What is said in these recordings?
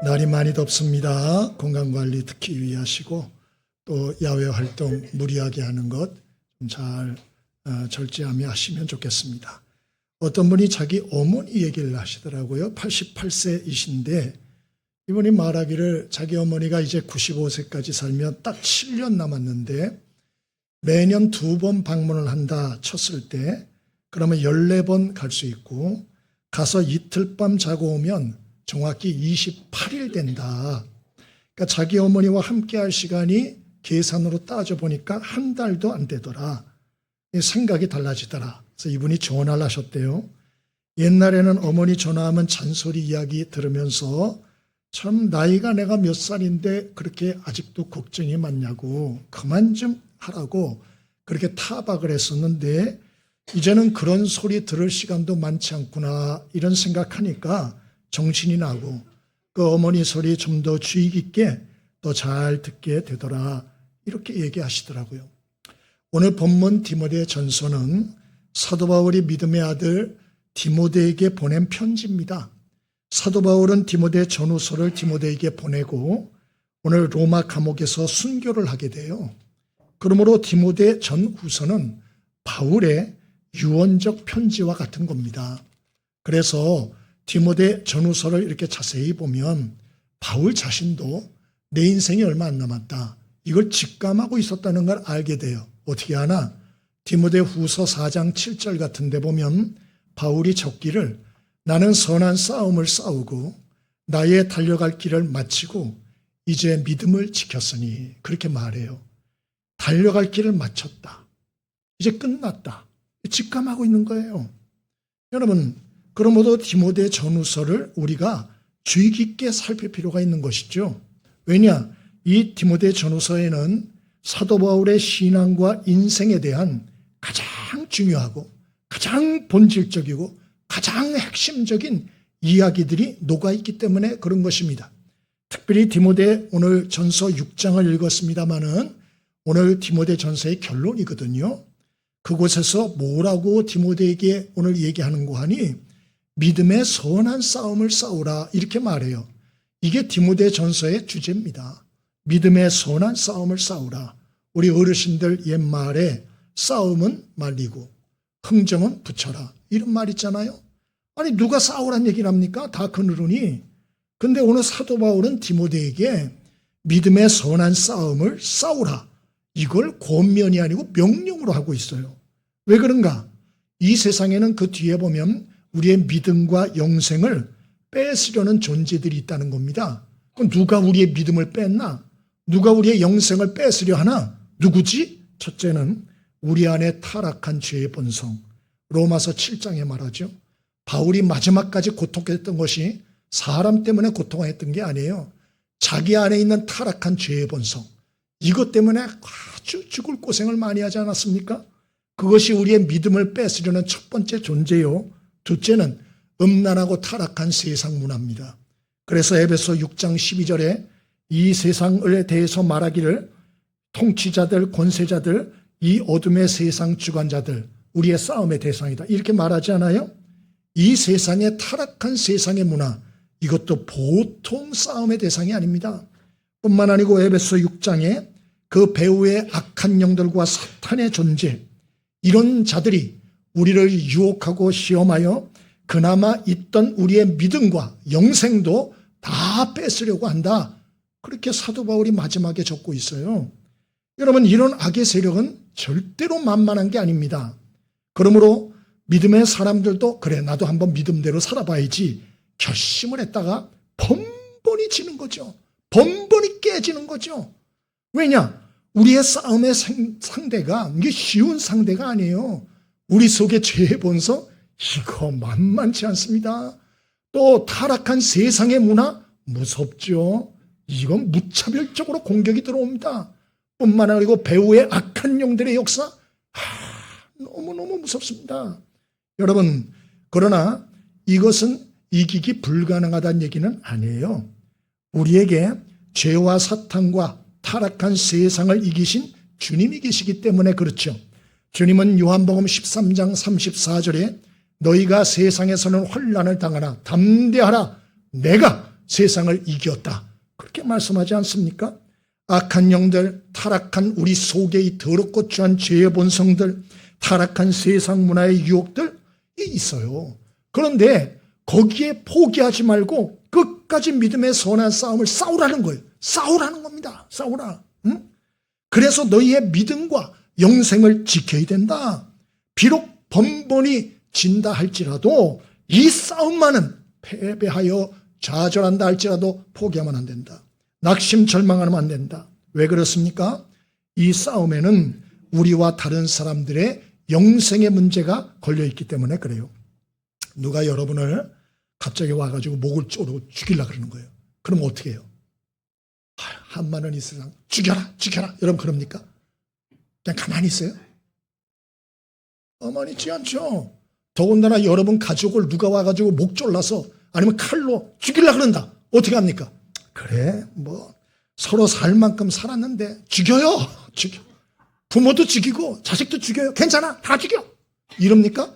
날이 많이 덥습니다. 건강관리 특히 유의하시고 또 야외 활동 무리하게 하는 것 좀 잘 절제하며 하시면 좋겠습니다. 어떤 분이 자기 어머니 얘기를 하시더라고요. 88세이신데 이분이 말하기를 자기 어머니가 이제 95세까지 살면 딱 7년 남았는데 매년 2번 방문을 한다 쳤을 때 그러면 14번 갈 수 있고 가서 이틀 밤 자고 오면 정확히 28일 된다. 그러니까 자기 어머니와 함께 할 시간이 계산으로 따져보니까 한 달도 안 되더라. 생각이 달라지더라. 그래서 이분이 전화를 하셨대요. 옛날에는 어머니 전화하면 잔소리 이야기 들으면서 참 나이가 내가 몇 살인데 그렇게 아직도 걱정이 많냐고 그만 좀 하라고 그렇게 타박을 했었는데 이제는 그런 소리 들을 시간도 많지 않구나 이런 생각하니까 정신이 나고 그 어머니 소리 좀 더 주의 깊게 더 잘 듣게 되더라 이렇게 얘기하시더라고요. 오늘 본문 디모데 전서는 사도 바울이 믿음의 아들 디모데에게 보낸 편지입니다. 사도 바울은 디모데 전후서를 디모데에게 보내고 오늘 로마 감옥에서 순교를 하게 돼요. 그러므로 디모데 전후서는 바울의 유언적 편지와 같은 겁니다. 그래서 디모데 전후서를 이렇게 자세히 보면 바울 자신도 내 인생이 얼마 안 남았다. 이걸 직감하고 있었다는 걸 알게 돼요. 어떻게 하나? 디모데 후서 4장 7절 같은 데 보면 바울이 적기를 나는 선한 싸움을 싸우고 나의 달려갈 길을 마치고 이제 믿음을 지켰으니 그렇게 말해요. 달려갈 길을 마쳤다. 이제 끝났다. 직감하고 있는 거예요. 여러분, 그러므로 디모데 전후서를 우리가 주의 깊게 살필 필요가 있는 것이죠. 왜냐? 이 디모데 전후서에는 사도 바울의 신앙과 인생에 대한 가장 중요하고 가장 본질적이고 가장 핵심적인 이야기들이 녹아있기 때문에 그런 것입니다. 특별히 디모데 오늘 전서 6장을 읽었습니다마는 오늘 디모데 전서의 결론이거든요. 그곳에서 뭐라고 디모데에게 오늘 얘기하는고 하니 믿음의 선한 싸움을 싸우라 이렇게 말해요. 이게 디모데 전서의 주제입니다. 믿음의 선한 싸움을 싸우라. 우리 어르신들 옛말에 싸움은 말리고 흥정은 붙여라 이런 말 있잖아요. 아니 누가 싸우란 얘기를 합니까? 다 그러니. 근데 오늘 사도 바울은 디모데에게 믿음의 선한 싸움을 싸우라. 이걸 권면이 아니고 명령으로 하고 있어요. 왜 그런가? 이 세상에는 그 뒤에 보면 우리의 믿음과 영생을 뺏으려는 존재들이 있다는 겁니다. 그럼 누가 우리의 믿음을 뺐나? 누가 우리의 영생을 뺏으려 하나? 누구지? 첫째는 우리 안에 타락한 죄의 본성. 로마서 7장에 말하죠. 바울이 마지막까지 고통했던 것이 사람 때문에 고통했던 게 아니에요. 자기 안에 있는 타락한 죄의 본성. 이것 때문에 아주 죽을 고생을 많이 하지 않았습니까? 그것이 우리의 믿음을 뺏으려는 첫 번째 존재요. 둘째는 음란하고 타락한 세상 문화입니다. 그래서 에베소 6장 12절에 이 세상에 대해서 말하기를 통치자들, 권세자들, 이 어둠의 세상 주관자들, 우리의 싸움의 대상이다. 이렇게 말하지 않아요? 이 세상의 타락한 세상의 문화, 이것도 보통 싸움의 대상이 아닙니다. 뿐만 아니고 에베소 6장에 그 배후의 악한 영들과 사탄의 존재, 이런 자들이 우리를 유혹하고 시험하여 그나마 있던 우리의 믿음과 영생도 다 뺏으려고 한다. 그렇게 사도 바울이 마지막에 적고 있어요. 여러분, 이런 악의 세력은 절대로 만만한 게 아닙니다. 그러므로 믿음의 사람들도 그래 나도 한번 믿음대로 살아봐야지 결심을 했다가 번번이 지는 거죠. 번번이 깨지는 거죠. 왜냐? 우리의 싸움의 상대가 이게 쉬운 상대가 아니에요. 우리 속에 죄의 본성 이거 만만치 않습니다. 또 타락한 세상의 문화 무섭죠. 이건 무차별적으로 공격이 들어옵니다. 뿐만 아니고 배후의 악한 영들의 역사 너무너무 무섭습니다. 여러분, 그러나 이것은 이기기 불가능하다는 얘기는 아니에요. 우리에게 죄와 사탄과 타락한 세상을 이기신 주님이 계시기 때문에 그렇죠. 주님은 요한복음 13장 34절에 너희가 세상에서는 환난을 당하나 담대하라 내가 세상을 이겼다. 그렇게 말씀하지 않습니까? 악한 영들, 타락한 우리 속에 이 더럽고 추한 죄의 본성들, 타락한 세상 문화의 유혹들이 있어요. 그런데 거기에 포기하지 말고 끝까지 믿음의 선한 싸움을 싸우라는 거예요. 싸우라는 겁니다. 싸우라. 응? 그래서 너희의 믿음과 영생을 지켜야 된다. 비록 번번이 진다 할지라도 이 싸움만은 패배하여 좌절한다 할지라도 포기하면 안 된다. 낙심 절망하면 안 된다. 왜 그렇습니까? 이 싸움에는 우리와 다른 사람들의 영생의 문제가 걸려있기 때문에 그래요. 누가 여러분을 갑자기 와가지고 목을 쪼르고 죽이려고 그러는 거예요. 그럼 어떻게 해요? 한만 원 있으면 죽여라 죽여라 여러분 그럽니까? 그냥 가만히 있어요? 가만히 있지 않죠. 더군다나 여러분 가족을 누가 와가지고 목 졸라서 아니면 칼로 죽이려고 그런다. 어떻게 합니까? 그래 뭐 서로 살 만큼 살았는데 죽여요. 죽여. 부모도 죽이고 자식도 죽여요. 괜찮아 다 죽여. 이럽니까?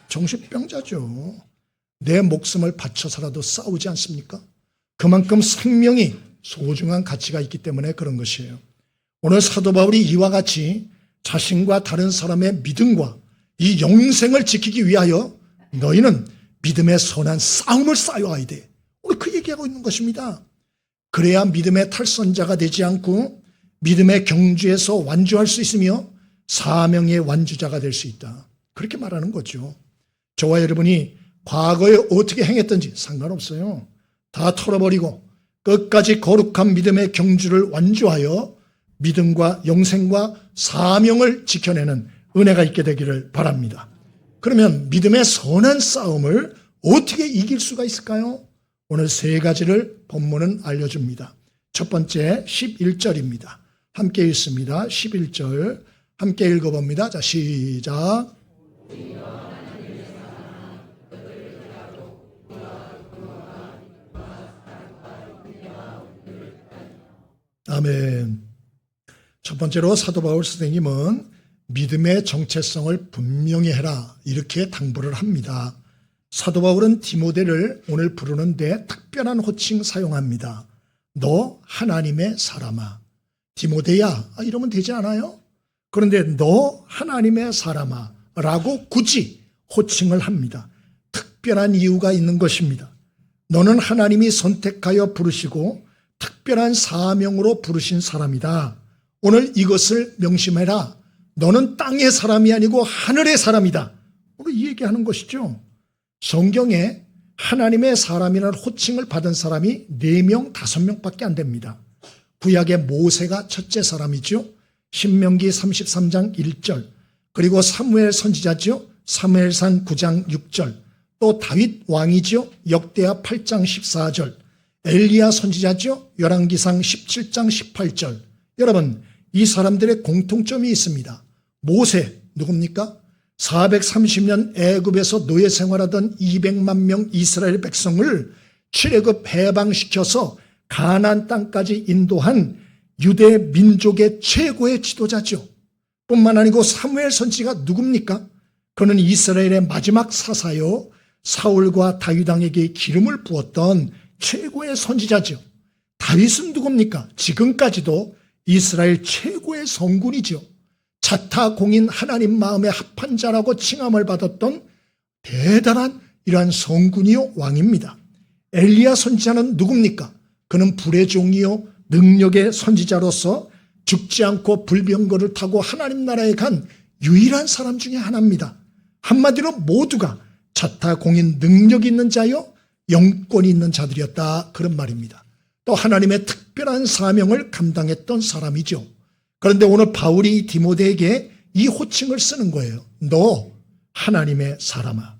정신병자죠. 내 목숨을 바쳐서라도 싸우지 않습니까? 그만큼 생명이 소중한 가치가 있기 때문에 그런 것이에요. 오늘 사도 바울이 이와 같이 자신과 다른 사람의 믿음과 이 영생을 지키기 위하여 너희는 믿음의 선한 싸움을 쌓아야 돼. 오늘 그 얘기하고 있는 것입니다. 그래야 믿음의 탈선자가 되지 않고 믿음의 경주에서 완주할 수 있으며 사명의 완주자가 될 수 있다. 그렇게 말하는 거죠. 저와 여러분이 과거에 어떻게 행했든지 상관없어요. 다 털어버리고 끝까지 거룩한 믿음의 경주를 완주하여 믿음과 영생과 사명을 지켜내는 은혜가 있게 되기를 바랍니다. 그러면 믿음의 선한 싸움을 어떻게 이길 수가 있을까요? 오늘 세 가지를 본문은 알려줍니다. 첫 번째 11절입니다. 함께 읽습니다. 11절 함께 읽어봅니다. 자, 시작. 아멘. 첫 번째로 사도 바울 선생님은 믿음의 정체성을 분명히 해라 이렇게 당부를 합니다. 사도 바울은 디모데를 오늘 부르는데 특별한 호칭 사용합니다. 너 하나님의 사람아. 디모데야 이러면 되지 않아요? 그런데 너 하나님의 사람아 라고 굳이 호칭을 합니다. 특별한 이유가 있는 것입니다. 너는 하나님이 선택하여 부르시고 특별한 사명으로 부르신 사람이다. 오늘 이것을 명심해라. 너는 땅의 사람이 아니고 하늘의 사람이다. 오늘 이 얘기하는 것이죠. 성경에 하나님의 사람이라는 호칭을 받은 사람이 4명, 5명밖에 안 됩니다. 구약의 모세가 첫째 사람이죠. 신명기 33장 1절, 그리고 사무엘 선지자죠. 사무엘상 9장 6절, 또 다윗 왕이죠. 역대하 8장 14절, 엘리야 선지자죠. 열왕기상 17장 18절. 여러분, 이 사람들의 공통점이 있습니다. 모세 누굽니까? 430년 애굽에서 노예 생활하던 200만 명 이스라엘 백성을 출애굽 해방시켜서 가나안 땅까지 인도한 유대 민족의 최고의 지도자죠. 뿐만 아니고 사무엘 선지가 누굽니까? 그는 이스라엘의 마지막 사사요, 사울과 다윗 왕에게 기름을 부었던 최고의 선지자죠. 다윗은 누굽니까? 지금까지도 이스라엘 최고의 성군이죠. 자타공인 하나님 마음에 합한 자라고 칭함을 받았던 대단한 이러한 성군이요 왕입니다. 엘리야 선지자는 누굽니까? 그는 불의 종이요 능력의 선지자로서 죽지 않고 불병거를 타고 하나님 나라에 간 유일한 사람 중에 하나입니다. 한마디로 모두가 자타공인 능력 있는 자요 영권이 있는 자들이었다, 그런 말입니다. 또 하나님의 특별한 사명을 감당했던 사람이죠. 그런데 오늘 바울이 디모데에게 이 호칭을 쓰는 거예요. 너 하나님의 사람아,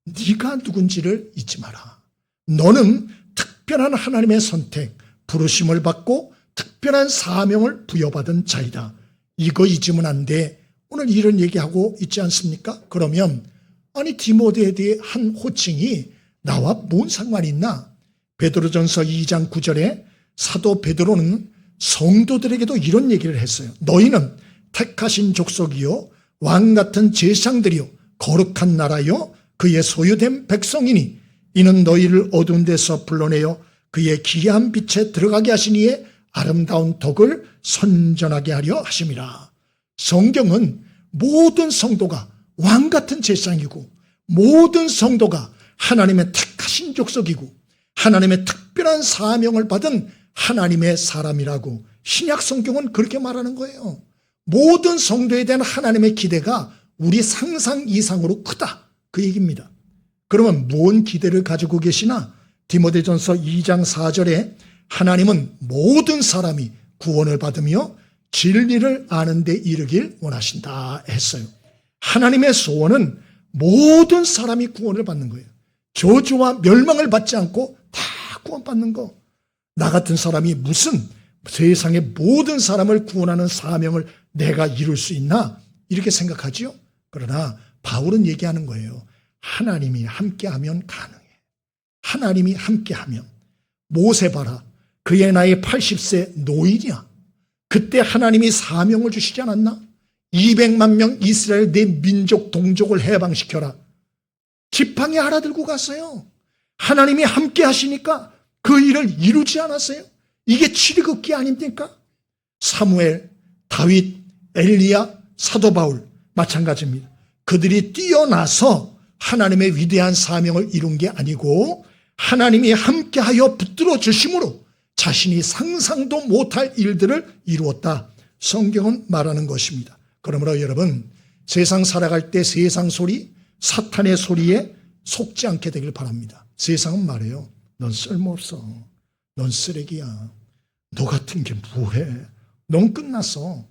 네가 누군지를 잊지 마라. 너는 특별한 하나님의 선택, 부르심을 받고 특별한 사명을 부여받은 자이다. 이거 잊으면 안 돼. 오늘 이런 얘기하고 있지 않습니까? 그러면 아니 디모데에 대해 한 호칭이 나와 뭔 상관이 있나? 베드로전서 2장 9절에 사도 베드로는 성도들에게도 이런 얘기를 했어요. 너희는 택하신 족속이요 왕 같은 제사장들이요 거룩한 나라요 그의 소유된 백성이니 이는 너희를 어두운 데서 불러내어 그의 기이한 빛에 들어가게 하시니에 아름다운 덕을 선전하게 하려 하심이라. 성경은 모든 성도가 왕 같은 제사장이고 모든 성도가 하나님의 택하신 족속이고 하나님의 특별한 사명을 받은 하나님의 사람이라고 신약 성경은 그렇게 말하는 거예요. 모든 성도에 대한 하나님의 기대가 우리 상상 이상으로 크다, 그 얘기입니다. 그러면 뭔 기대를 가지고 계시나? 디모데전서 2장 4절에 하나님은 모든 사람이 구원을 받으며 진리를 아는 데 이르길 원하신다 했어요. 하나님의 소원은 모든 사람이 구원을 받는 거예요. 저주와 멸망을 받지 않고 다 구원받는 거. 나 같은 사람이 무슨 세상의 모든 사람을 구원하는 사명을 내가 이룰 수 있나? 이렇게 생각하지요. 그러나 바울은 얘기하는 거예요. 하나님이 함께하면 가능해. 하나님이 함께하면. 모세 봐라. 그의 나이 80세 노인이야. 그때 하나님이 사명을 주시지 않았나? 200만 명 이스라엘 내 민족 동족을 해방시켜라. 지팡이 하나 들고 갔어요. 하나님이 함께 하시니까 그 일을 이루지 않았어요. 이게 출애굽기 아닙니까? 사무엘, 다윗, 엘리야, 사도 바울 마찬가지입니다. 그들이 뛰어나서 하나님의 위대한 사명을 이룬 게 아니고 하나님이 함께하여 붙들어 주심으로 자신이 상상도 못할 일들을 이루었다. 성경은 말하는 것입니다. 그러므로 여러분, 세상 살아갈 때 세상 소리, 사탄의 소리에 속지 않게 되길 바랍니다. 세상은 말해요. 넌 쓸모없어. 넌 쓰레기야. 너 같은 게 뭐해. 넌 끝났어.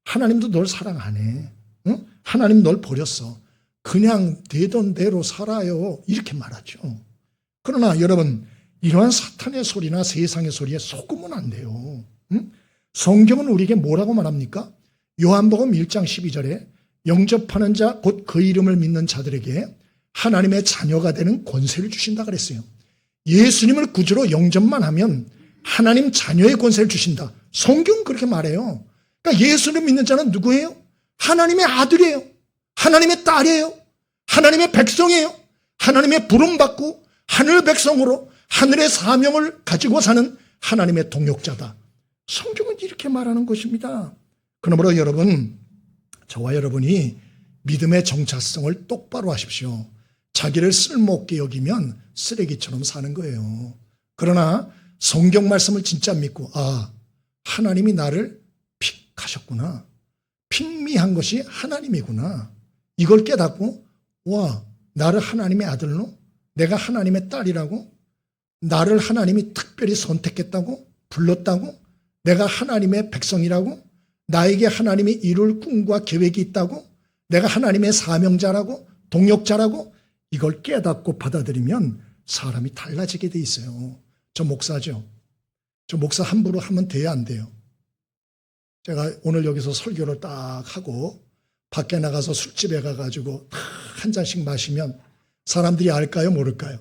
하나님도 널 사랑 안 해. 응? 하나님 널 버렸어. 그냥 되던 대로 살아요. 이렇게 말하죠. 그러나 여러분, 이러한 사탄의 소리나 세상의 소리에 속으면 안 돼요. 응? 성경은 우리에게 뭐라고 말합니까? 요한복음 1장 12절에 영접하는 자 곧 그 이름을 믿는 자들에게 하나님의 자녀가 되는 권세를 주신다 그랬어요. 예수님을 구주로 영접만 하면 하나님 자녀의 권세를 주신다. 성경은 그렇게 말해요. 그러니까 예수를 믿는 자는 누구예요? 하나님의 아들이에요. 하나님의 딸이에요. 하나님의 백성이에요. 하나님의 부름받고 하늘 백성으로 하늘의 사명을 가지고 사는 하나님의 동역자다. 성경은 이렇게 말하는 것입니다. 그러므로 여러분, 저와 여러분이 믿음의 정체성을 똑바로 하십시오. 자기를 쓸모없게 여기면 쓰레기처럼 사는 거예요. 그러나 성경 말씀을 진짜 믿고, 아, 하나님이 나를 픽하셨구나. 픽미한 것이 하나님이구나. 이걸 깨닫고, 와, 나를 하나님의 아들로? 내가 하나님의 딸이라고? 나를 하나님이 특별히 선택했다고? 불렀다고? 내가 하나님의 백성이라고? 나에게 하나님이 이룰 꿈과 계획이 있다고? 내가 하나님의 사명자라고? 동역자라고? 이걸 깨닫고 받아들이면 사람이 달라지게 돼 있어요. 저 목사죠. 저 목사 함부로 하면 돼야 안 돼요. 제가 오늘 여기서 설교를 딱 하고 밖에 나가서 술집에 가가지고 한 잔씩 마시면 사람들이 알까요? 모를까요?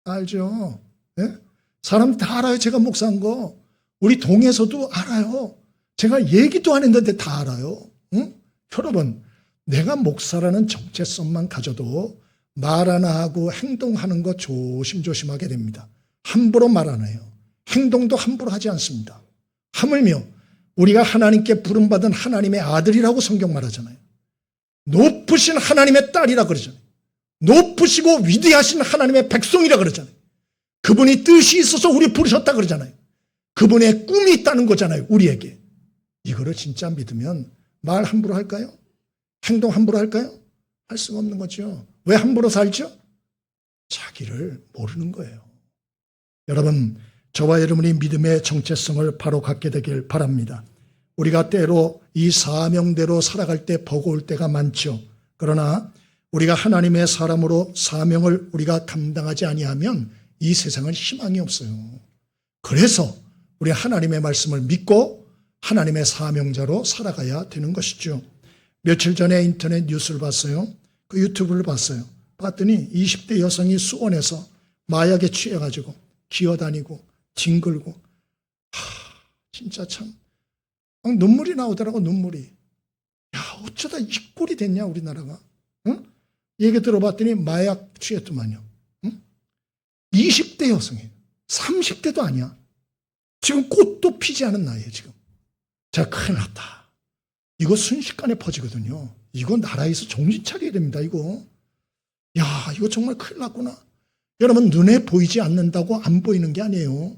알죠. 네? 사람들 다 알아요. 제가 목사인 거. 우리 동에서도 알아요. 제가 얘기도 안 했는데 다 알아요. 응? 여러분, 내가 목사라는 정체성만 가져도 말 하나 하고 행동하는 거 조심조심하게 됩니다. 함부로 말 안 해요. 행동도 함부로 하지 않습니다. 하물며 우리가 하나님께 부름받은 하나님의 아들이라고 성경 말하잖아요. 높으신 하나님의 딸이라 그러잖아요. 높으시고 위대하신 하나님의 백성이라 그러잖아요. 그분이 뜻이 있어서 우리 부르셨다 그러잖아요. 그분의 꿈이 있다는 거잖아요. 우리에게. 이거를 진짜 믿으면 말 함부로 할까요? 행동 함부로 할까요? 할 수가 없는 거죠. 왜 함부로 살죠? 자기를 모르는 거예요. 여러분, 저와 여러분이 믿음의 정체성을 바로 갖게 되길 바랍니다. 우리가 때로 이 사명대로 살아갈 때 버거울 때가 많죠. 그러나 우리가 하나님의 사람으로 사명을 우리가 감당하지 아니하면 이 세상은 희망이 없어요. 그래서 우리 하나님의 말씀을 믿고 하나님의 사명자로 살아가야 되는 것이죠. 며칠 전에 인터넷 뉴스를 봤어요. 그 유튜브를 봤어요. 봤더니 20대 여성이 수원에서 마약에 취해가지고 기어다니고 뒹굴고, 진짜 참 막 눈물이 나오더라고. 눈물이. 야, 어쩌다 이 꼴이 됐냐 우리나라가. 응? 얘기 들어봤더니 마약 취했더만요. 응? 20대 여성이에요. 30대도 아니야. 지금 꽃도 피지 않은 나이에 지금. 자, 큰일 났다. 이거 순식간에 퍼지거든요. 이거 나라에서 정신 차려야 됩니다, 이거. 야, 이거 정말 큰일 났구나. 여러분, 눈에 보이지 않는다고 안 보이는 게 아니에요.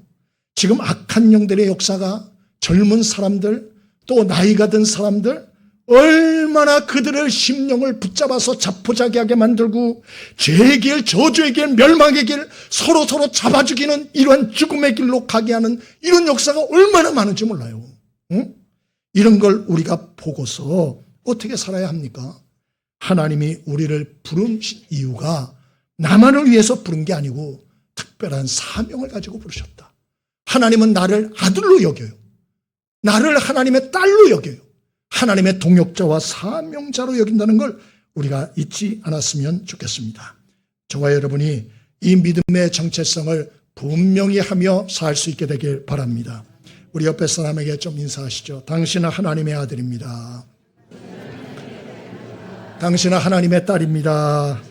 지금 악한 영들의 역사가 젊은 사람들, 또 나이가 든 사람들, 얼마나 그들의 심령을 붙잡아서 자포자기하게 만들고 죄의 길, 저주의 길, 멸망의 길, 서로 잡아 죽이는 이러한 죽음의 길로 가게 하는 이런 역사가 얼마나 많은지 몰라요. 응? 이런 걸 우리가 보고서 어떻게 살아야 합니까? 하나님이 우리를 부른 이유가 나만을 위해서 부른 게 아니고 특별한 사명을 가지고 부르셨다. 하나님은 나를 아들로 여겨요. 나를 하나님의 딸로 여겨요. 하나님의 동역자와 사명자로 여긴다는 걸 우리가 잊지 않았으면 좋겠습니다. 저와 여러분이 이 믿음의 정체성을 분명히 하며 살 수 있게 되길 바랍니다. 우리 옆에 사람에게 좀 인사하시죠. 당신은 하나님의 아들입니다. 당신은 하나님의 딸입니다.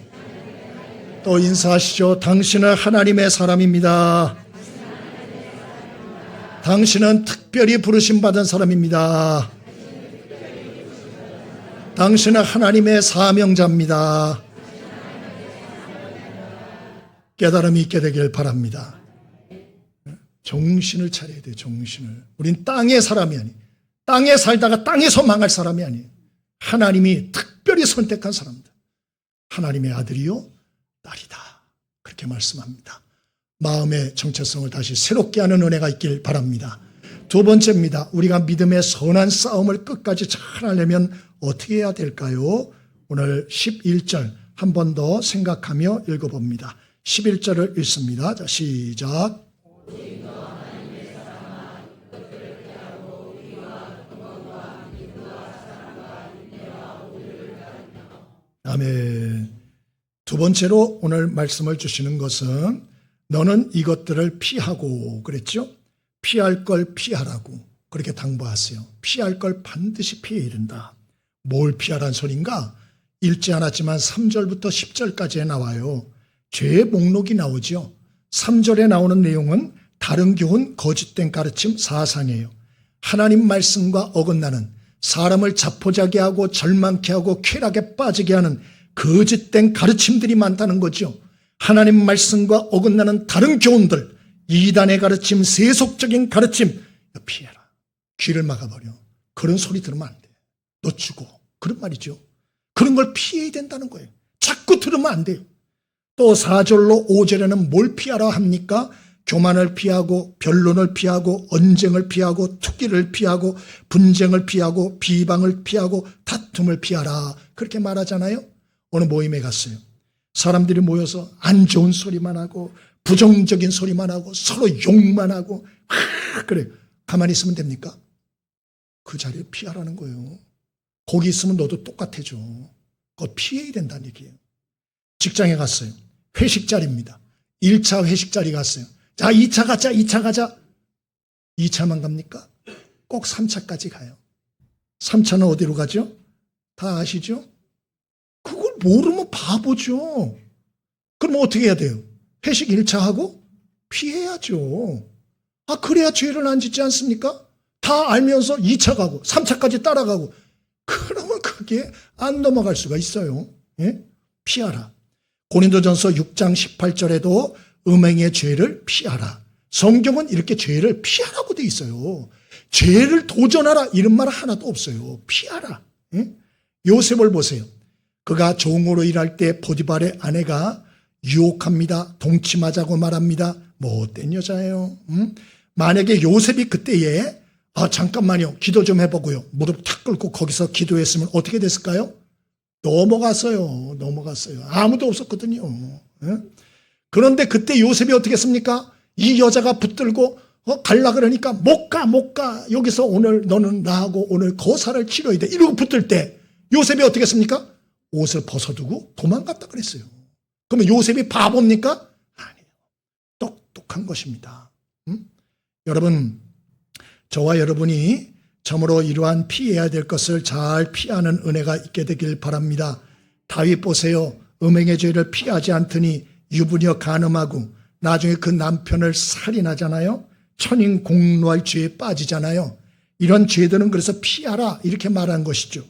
또 인사하시죠. 당신은 하나님의 사람입니다. 당신은 특별히 부르심 받은 사람입니다. 당신은 하나님의 사명자입니다. 깨달음이 있게 되길 바랍니다. 정신을 차려야 돼요. 정신을. 우린 땅의 사람이 아니에요. 땅에 살다가 땅에서 망할 사람이 아니에요. 하나님이 특별히 선택한 사람들. 하나님의 아들이요 딸이다. 그렇게 말씀합니다. 마음의 정체성을 다시 새롭게 하는 은혜가 있길 바랍니다. 두 번째입니다. 우리가 믿음의 선한 싸움을 끝까지 잘 하려면 어떻게 해야 될까요? 오늘 11절 한 번 더 생각하며 읽어봅니다. 11절을 읽습니다. 자, 시작. 아멘. 두 번째로 오늘 말씀을 주시는 것은 너는 이것들을 피하고 그랬죠? 피할 걸 피하라고 그렇게 당부하세요. 피할 걸 반드시 피해야 된다. 뭘 피하란 소린가? 읽지 않았지만 3절부터 10절까지에 나와요. 죄의 목록이 나오죠. 3절에 나오는 내용은 다른 교훈, 거짓된 가르침, 사상이에요. 하나님 말씀과 어긋나는 사람을 자포자기하고 절망케 하고 쾌락에 빠지게 하는 거짓된 가르침들이 많다는 거죠. 하나님 말씀과 어긋나는 다른 교훈들, 이단의 가르침, 세속적인 가르침 피해라. 귀를 막아버려. 그런 소리 들으면 안 돼. 너 죽어. 그런 말이죠. 그런 걸 피해야 된다는 거예요. 자꾸 들으면 안 돼요. 또 4절로 5절에는 뭘 피하라 합니까? 교만을 피하고 변론을 피하고 언쟁을 피하고 투기를 피하고 분쟁을 피하고 비방을 피하고 다툼을 피하라. 그렇게 말하잖아요. 어느 모임에 갔어요. 사람들이 모여서 안 좋은 소리만 하고 부정적인 소리만 하고 서로 욕만 하고 그래. 가만히 있으면 됩니까? 그 자리를 피하라는 거예요. 거기 있으면 너도 똑같아져. 그거 피해야 된다는 얘기예요. 직장에 갔어요. 회식 자리입니다. 1차 회식 자리 갔어요. 자, 2차 가자, 2차 가자. 2차만 갑니까? 꼭 3차까지 가요. 3차는 어디로 가죠? 다 아시죠? 그걸 모르면 바보죠. 그럼 어떻게 해야 돼요? 회식 1차 하고 피해야죠. 아, 그래야 죄를 안 짓지 않습니까? 다 알면서 2차 가고 3차까지 따라가고 그러면 그게 안 넘어갈 수가 있어요. 예? 피하라. 고린도전서 6장 18절에도 음행의 죄를 피하라. 성경은 이렇게 죄를 피하라고 돼 있어요. 죄를 도전하라 이런 말 하나도 없어요. 피하라. 예? 요셉을 보세요. 그가 종으로 일할 때 보디발의 아내가 유혹합니다. 동침하자고 말합니다. 못된 여자예요. 만약에 요셉이 그때에 잠깐만요. 기도 좀 해보고요. 무릎 탁 꿇고 거기서 기도했으면 어떻게 됐을까요? 넘어갔어요. 아무도 없었거든요. 그런데 그때 요셉이 어떻게 했습니까? 이 여자가 붙들고 갈라 그러니까 못 가. 여기서 오늘 너는 나하고 오늘 거사를 치러야 돼. 이러고 붙들 때 요셉이 어떻게 했습니까? 옷을 벗어두고 도망갔다 그랬어요. 그러면 요셉이 바보입니까? 아니에요. 똑똑한 것입니다. 여러분, 저와 여러분이 참으로 이러한 피해야 될 것을 잘 피하는 은혜가 있게 되길 바랍니다. 다윗 보세요. 음행의 죄를 피하지 않더니 유부녀 간음하고 나중에 그 남편을 살인하잖아요. 천인공노할 죄에 빠지잖아요. 이런 죄들은 그래서 피하라 이렇게 말한 것이죠.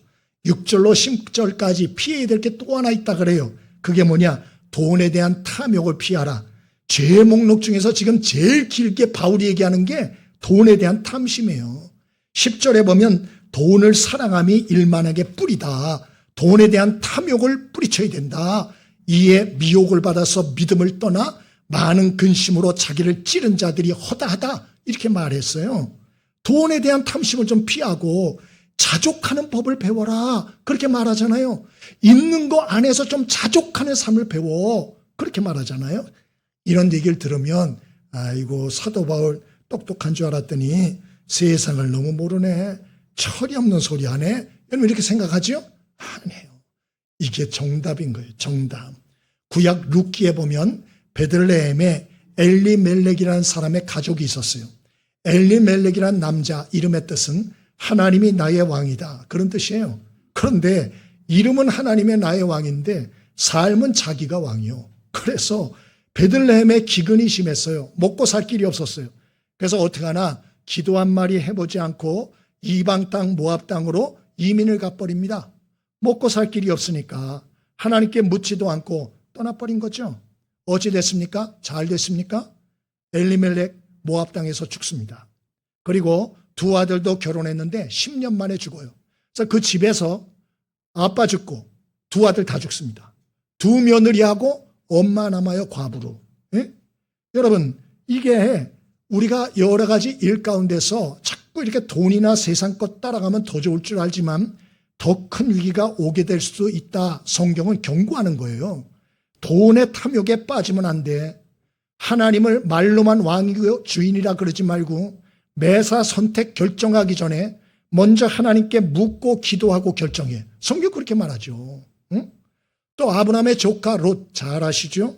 6절로 10절까지 피해야 될 게 또 하나 있다 그래요. 그게 뭐냐? 돈에 대한 탐욕을 피하라. 죄의 목록 중에서 지금 제일 길게 바울이 얘기하는 게 돈에 대한 탐심이에요. 10절에 보면 돈을 사랑함이 일만하게 뿌리다. 돈에 대한 탐욕을 뿌리쳐야 된다. 이에 미혹을 받아서 믿음을 떠나 많은 근심으로 자기를 찌른 자들이 허다하다 이렇게 말했어요. 돈에 대한 탐심을 좀 피하고 자족하는 법을 배워라 그렇게 말하잖아요. 있는 거 안에서 좀 자족하는 삶을 배워 그렇게 말하잖아요. 이런 얘기를 들으면 아이고 사도 바울 똑똑한 줄 알았더니 세상을 너무 모르네. 철이 없는 소리 하네. 여러분 이렇게 생각하죠? 아니에요. 이게 정답인 거예요. 정답. 구약 룻기에 보면 베들레헴에 엘리멜렉이라는 사람의 가족이 있었어요. 엘리멜렉이라는 남자 이름의 뜻은 하나님이 나의 왕이다 그런 뜻이에요. 그런데 이름은 하나님의 나의 왕인데 삶은 자기가 왕이요. 그래서 베들레헴에 기근이 심했어요. 먹고 살 길이 없었어요. 그래서 어떻게 하나 기도 한 마리 해보지 않고 이방 땅 모압 땅으로 이민을 가버립니다. 먹고 살 길이 없으니까 하나님께 묻지도 않고 떠나버린 거죠. 어찌 됐습니까? 잘 됐습니까? 엘리멜렉 모압 땅에서 죽습니다. 그리고 두 아들도 결혼했는데 10년 만에 죽어요. 그래서 그 집에서 아빠 죽고 두 아들 다 죽습니다. 두 며느리하고 엄마 남아요. 과부로. 예? 여러분 이게 우리가 여러 가지 일 가운데서 자꾸 이렇게 돈이나 세상 것 따라가면 더 좋을 줄 알지만 더 큰 위기가 오게 될 수도 있다. 성경은 경고하는 거예요. 돈의 탐욕에 빠지면 안 돼. 하나님을 말로만 왕이고 주인이라 그러지 말고 매사 선택 결정하기 전에 먼저 하나님께 묻고 기도하고 결정해. 성경 그렇게 말하죠. 응? 또 아브라함의 조카 롯 잘 아시죠?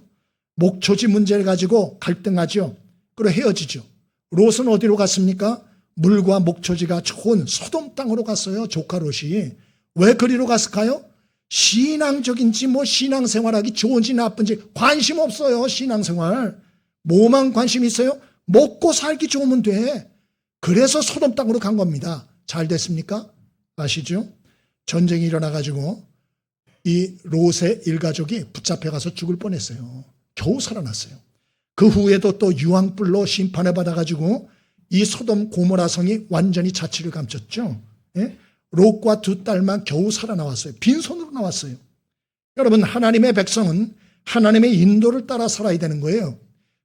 목초지 문제를 가지고 갈등하죠. 그리고 헤어지죠. 롯은 어디로 갔습니까? 물과 목초지가 좋은 소돔 땅으로 갔어요. 조카 롯이. 왜 그리로 갔을까요? 신앙적인지 뭐 신앙생활하기 좋은지 나쁜지 관심 없어요. 신앙생활. 뭐만 관심 있어요? 먹고 살기 좋으면 돼. 그래서 소돔 땅으로 간 겁니다. 잘 됐습니까? 아시죠? 전쟁이 일어나가지고 이 롯의 일가족이 붙잡혀가서 죽을 뻔했어요. 겨우 살아났어요. 그 후에도 또 유황불로 심판을 받아가지고 이 소돔 고모라 성이 완전히 자취를 감췄죠. 예? 롯과 두 딸만 겨우 살아나왔어요. 빈손으로 나왔어요. 여러분 하나님의 백성은 하나님의 인도를 따라 살아야 되는 거예요.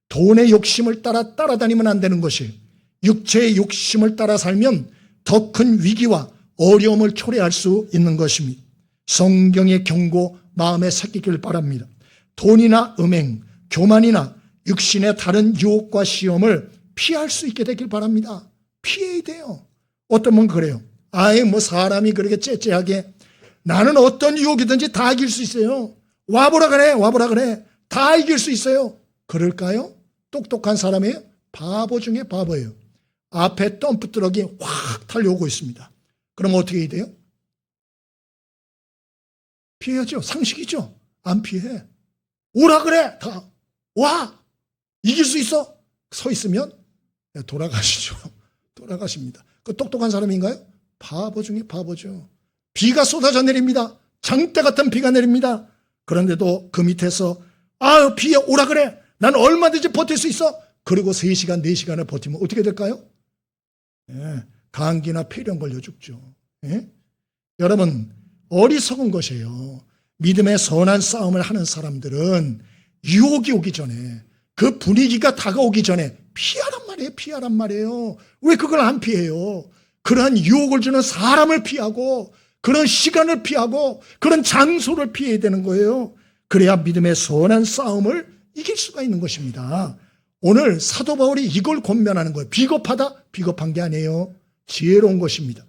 돈의 욕심을 따라다니면 안 되는 것이 육체의 욕심을 따라 살면 더 큰 위기와 어려움을 초래할 수 있는 것입니다. 성경의 경고 마음에 새기길 바랍니다. 돈이나 음행, 교만이나 육신의 다른 유혹과 시험을 피할 수 있게 되길 바랍니다. 피해야 돼요. 어떤 분 그래요. 아예 뭐 사람이 그렇게 째째하게 나는 어떤 유혹이든지 다 이길 수 있어요. 와보라 그래. 다 이길 수 있어요. 그럴까요? 똑똑한 사람이에요? 바보 중에 바보예요. 앞에 덤프트럭이 확 달려오고 있습니다. 그럼 어떻게 해야 돼요? 피해야죠. 상식이죠. 안 피해. 오라 그래. 다 와. 이길 수 있어. 서 있으면 돌아가시죠. 돌아가십니다. 그 똑똑한 사람인가요? 바보 중에 바보죠. 비가 쏟아져 내립니다. 장대 같은 비가 내립니다. 그런데도 그 밑에서 아유 비에 오라 그래. 난 얼마든지 버틸 수 있어. 그리고 3시간 4시간을 버티면 어떻게 될까요? 예, 감기나 폐렴 걸려 죽죠. 예? 여러분 어리석은 것이에요. 믿음의 선한 싸움을 하는 사람들은 유혹이 오기 전에 그 분위기가 다가오기 전에 피하란 말이에요. 왜 그걸 안 피해요? 그러한 유혹을 주는 사람을 피하고 그런 시간을 피하고 그런 장소를 피해야 되는 거예요. 그래야 믿음의 선한 싸움을 이길 수가 있는 것입니다. 오늘 사도 바울이 이걸 권면하는 거예요. 비겁하다? 비겁한 게 아니에요. 지혜로운 것입니다.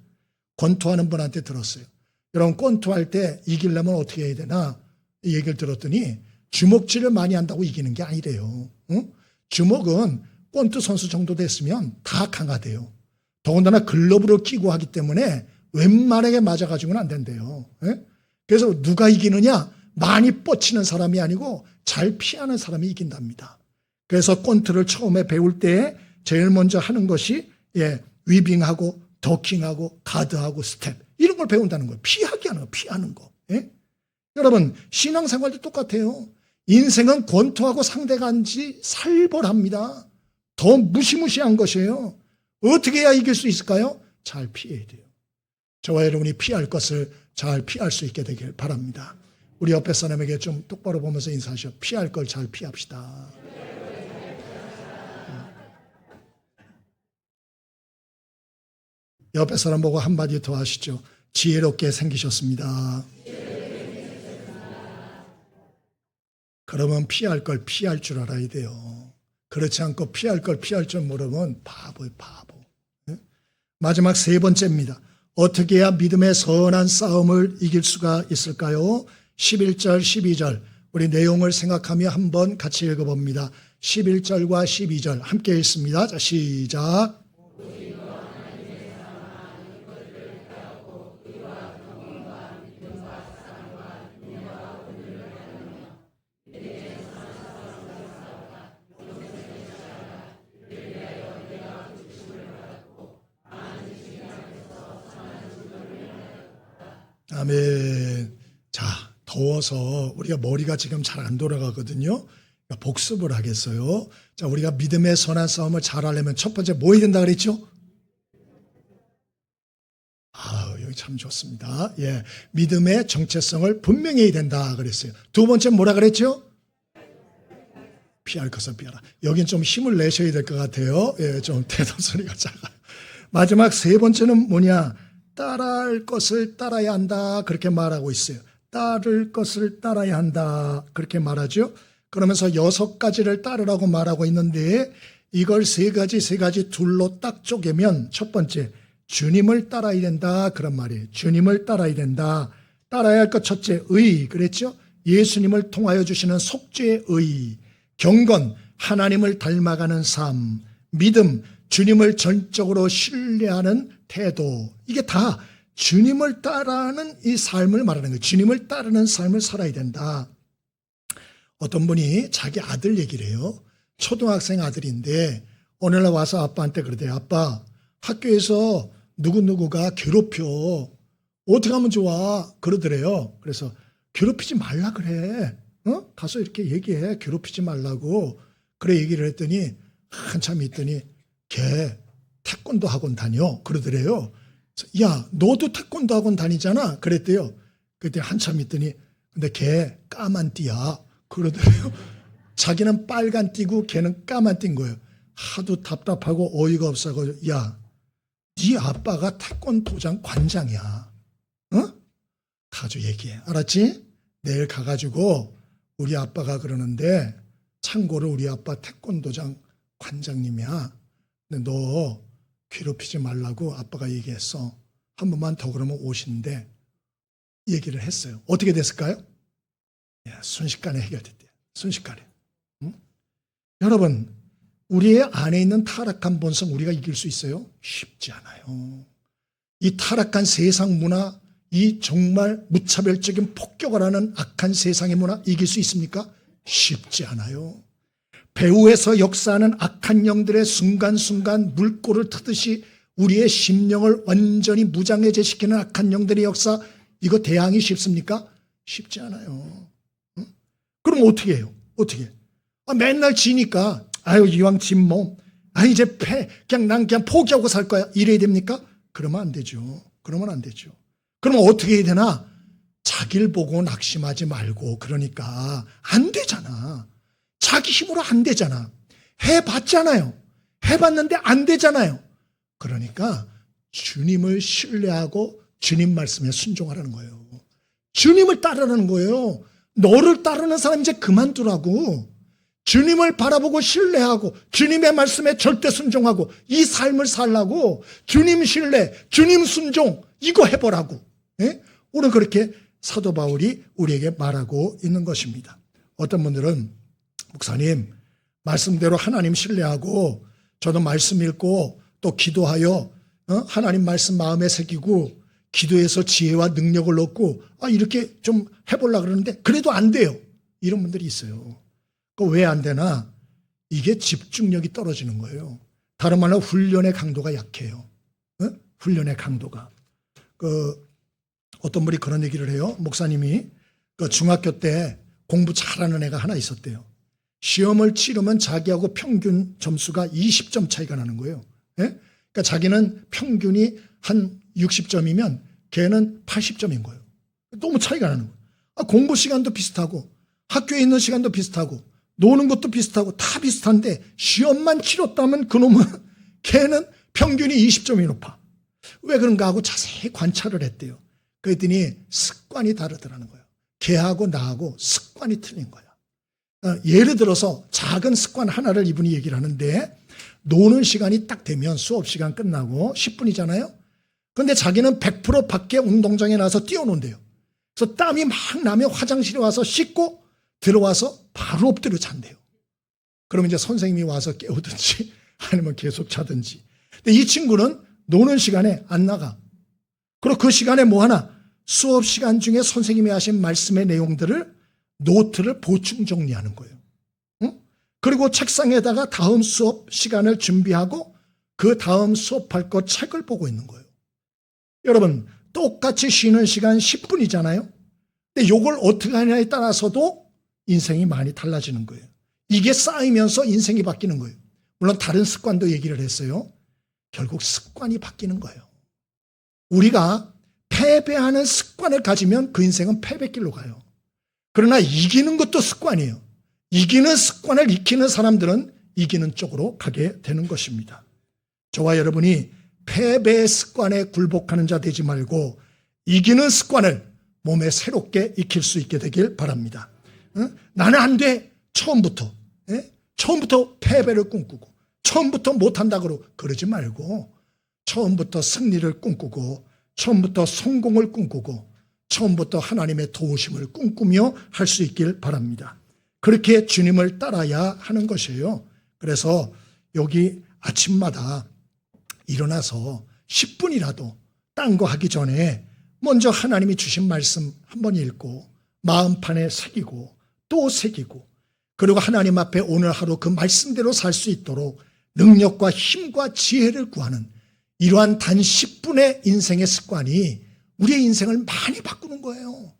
권투하는 분한테 들었어요. 여러분 권투할 때 이기려면 어떻게 해야 되나? 이 얘기를 들었더니 주먹질을 많이 한다고 이기는 게 아니래요. 응? 주먹은 권투 선수 정도 됐으면 다 강하대요. 더군다나 글러브를 끼고 하기 때문에 웬만하게 맞아가지고는 안 된대요. 예? 그래서 누가 이기느냐? 많이 뻗치는 사람이 아니고 잘 피하는 사람이 이긴답니다. 그래서 꼰트를 처음에 배울 때 제일 먼저 하는 것이 위빙하고 더킹하고 가드하고 스텝 이런 걸 배운다는 거예요. 피하기 하는 거, 피하는 거. 예? 여러분 신앙생활도 똑같아요. 인생은 권투하고 상대간지 살벌합니다. 더 무시무시한 것이에요. 어떻게 해야 이길 수 있을까요? 잘 피해야 돼요. 저와 여러분이 피할 것을 잘 피할 수 있게 되길 바랍니다. 우리 옆에 사람에게 좀 똑바로 보면서 인사하시오. 피할 걸 잘 피합시다. 옆에 사람 보고 한마디 더 하시죠. 지혜롭게 생기셨습니다. 그러면 피할 걸 피할 줄 알아야 돼요. 그렇지 않고 피할 걸 피할 줄 모르면 바보예요, 바보. 마지막 세 번째입니다. 어떻게 해야 믿음의 선한 싸움을 이길 수가 있을까요? 11절, 12절 우리 내용을 생각하며 한번 같이 읽어봅니다. 11절과 12절 함께 읽습니다. 자, 시작. 아멘. 자, 더워서 우리가 머리가 지금 잘 안 돌아가거든요. 그러니까 복습을 하겠어요. 자, 우리가 믿음의 선한 싸움을 잘하려면 첫 번째 뭐 해야 된다 그랬죠? 여기 참 좋습니다. 예, 믿음의 정체성을 분명히 해야 된다 그랬어요. 두 번째 뭐라 그랬죠? 피할 것을 피하라. 여긴 좀 힘을 내셔야 될 것 같아요. 예, 좀 대도 소리가 작아요. 마지막 세 번째는 뭐냐? 따라할 것을 따라야 한다 그렇게 말하고 있어요. 따를 것을 따라야 한다 그렇게 말하죠. 그러면서 6가지를 따르라고 말하고 있는데 이걸 세 가지 둘로 딱 쪼개면 첫 번째 주님을 따라야 된다 그런 말이에요. 주님을 따라야 된다. 따라야 할 것 첫째 의 그랬죠. 예수님을 통하여 주시는 속죄의 의, 경건 하나님을 닮아가는 삶, 믿음 주님을 전적으로 신뢰하는 태도, 이게 다 주님을 따르는 이 삶을 말하는 거예요. 주님을 따르는 삶을 살아야 된다. 어떤 분이 자기 아들 얘기를 해요. 초등학생 아들인데 오늘날 와서 아빠한테 그러대요. 아빠, 학교에서 누구누구가 괴롭혀. 어떻게 하면 좋아? 그러더래요. 그래서 괴롭히지 말라 그래. 가서 이렇게 얘기해. 괴롭히지 말라고. 그래 얘기를 했더니 한참 있더니 걔 태권도 학원 다녀 그러더래요. 야, 너도 태권도 학원 다니잖아 그랬대요. 그때 한참 있더니 근데 걔 까만 띠야 그러더래요. 자기는 빨간 띠고 걔는 까만 띠인 거예요. 하도 답답하고 어이가 없어서 야, 네 아빠가 태권도장 관장이야. 가서 얘기해. 알았지? 내일 가가지고 우리 아빠가 그러는데 참고로 우리 아빠 태권도장 관장님이야. 근데 너 괴롭히지 말라고 아빠가 얘기했어. 한 번만 더 그러면 오신대. 얘기를 했어요. 어떻게 됐을까요? 순식간에 해결됐대요. 순식간에. 여러분, 우리의 안에 있는 타락한 본성 우리가 이길 수 있어요? 쉽지 않아요. 이 타락한 세상 문화, 이 정말 무차별적인 폭격을 하는 악한 세상의 문화 이길 수 있습니까? 쉽지 않아요. 배후에서 역사하는 악한 영들의 순간순간 물꼬를 트듯이 우리의 심령을 완전히 무장해제시키는 악한 영들의 역사, 이거 대항이 쉽습니까? 쉽지 않아요. 그럼 어떻게 해요? 어떻게? 맨날 지니까 이왕 진 몸, 이제 난 그냥 포기하고 살 거야. 이래야 됩니까? 그러면 안 되죠. 그러면 안 되죠. 그러면 어떻게 해야 되나? 자기를 보고 낙심하지 말고. 그러니까 안 되잖아. 자기 힘으로 안 되잖아. 해봤잖아요. 해봤는데 안 되잖아요. 그러니까 주님을 신뢰하고 주님 말씀에 순종하라는 거예요. 주님을 따르라는 거예요. 너를 따르는 사람 이제 그만두라고. 주님을 바라보고 신뢰하고 주님의 말씀에 절대 순종하고 이 삶을 살라고. 주님 신뢰, 주님 순종 이거 해보라고. 예? 오늘 그렇게 사도 바울이 우리에게 말하고 있는 것입니다. 어떤 분들은 목사님 말씀대로 하나님 신뢰하고 저도 말씀 읽고 또 기도하여 하나님 말씀 마음에 새기고 기도해서 지혜와 능력을 얻고 이렇게 좀 해보려고 그러는데 그래도 안 돼요. 이런 분들이 있어요. 왜 안 되나? 이게 집중력이 떨어지는 거예요. 다른 말로 훈련의 강도가 약해요. 훈련의 강도가. 어떤 분이 그런 얘기를 해요. 목사님이 중학교 때 공부 잘하는 애가 하나 있었대요. 시험을 치르면 자기하고 평균 점수가 20점 차이가 나는 거예요. 그러니까 자기는 평균이 한 60점이면 걔는 80점인 거예요. 너무 차이가 나는 거예요. 공부 시간도 비슷하고 학교에 있는 시간도 비슷하고 노는 것도 비슷하고 다 비슷한데 시험만 치렀다면 그놈은 걔는 평균이 20점이 높아. 왜 그런가 하고 자세히 관찰을 했대요. 그랬더니 습관이 다르더라는 거예요. 걔하고 나하고 습관이 틀린 거야. 예를 들어서 작은 습관 하나를 이분이 얘기를 하는데 노는 시간이 딱 되면 수업 시간 끝나고 10분이잖아요. 그런데 자기는 100% 밖에 운동장에 나서 뛰어논대요. 그래서 땀이 막 나면 화장실에 와서 씻고 들어와서 바로 엎드려 잔대요. 그러면 이제 선생님이 와서 깨우든지 아니면 계속 자든지. 근데 이 친구는 노는 시간에 안 나가. 그리고 그 시간에 뭐 하나? 수업 시간 중에 선생님이 하신 말씀의 내용들을 노트를 보충 정리하는 거예요. 그리고 책상에다가 다음 수업 시간을 준비하고 그 다음 수업할 것 책을 보고 있는 거예요. 여러분, 똑같이 쉬는 시간 10분이잖아요. 근데 이걸 어떻게 하냐에 따라서도 인생이 많이 달라지는 거예요. 이게 쌓이면서 인생이 바뀌는 거예요. 물론 다른 습관도 얘기를 했어요. 결국 습관이 바뀌는 거예요. 우리가 패배하는 습관을 가지면 그 인생은 패배길로 가요. 그러나 이기는 것도 습관이에요. 이기는 습관을 익히는 사람들은 이기는 쪽으로 가게 되는 것입니다. 저와 여러분이 패배의 습관에 굴복하는 자 되지 말고 이기는 습관을 몸에 새롭게 익힐 수 있게 되길 바랍니다. 나는 안 돼. 처음부터 패배를 꿈꾸고 처음부터 못한다고 그러지 말고 처음부터 승리를 꿈꾸고 처음부터 성공을 꿈꾸고 처음부터 하나님의 도우심을 꿈꾸며 할 수 있길 바랍니다. 그렇게 주님을 따라야 하는 것이에요. 그래서 여기 아침마다 일어나서 10분이라도 딴 거 하기 전에 먼저 하나님이 주신 말씀 한번 읽고 마음판에 새기고 또 새기고 그리고 하나님 앞에 오늘 하루 그 말씀대로 살 수 있도록 능력과 힘과 지혜를 구하는 이러한 단 10분의 인생의 습관이 우리의 인생을 많이 바꾸는 거예요.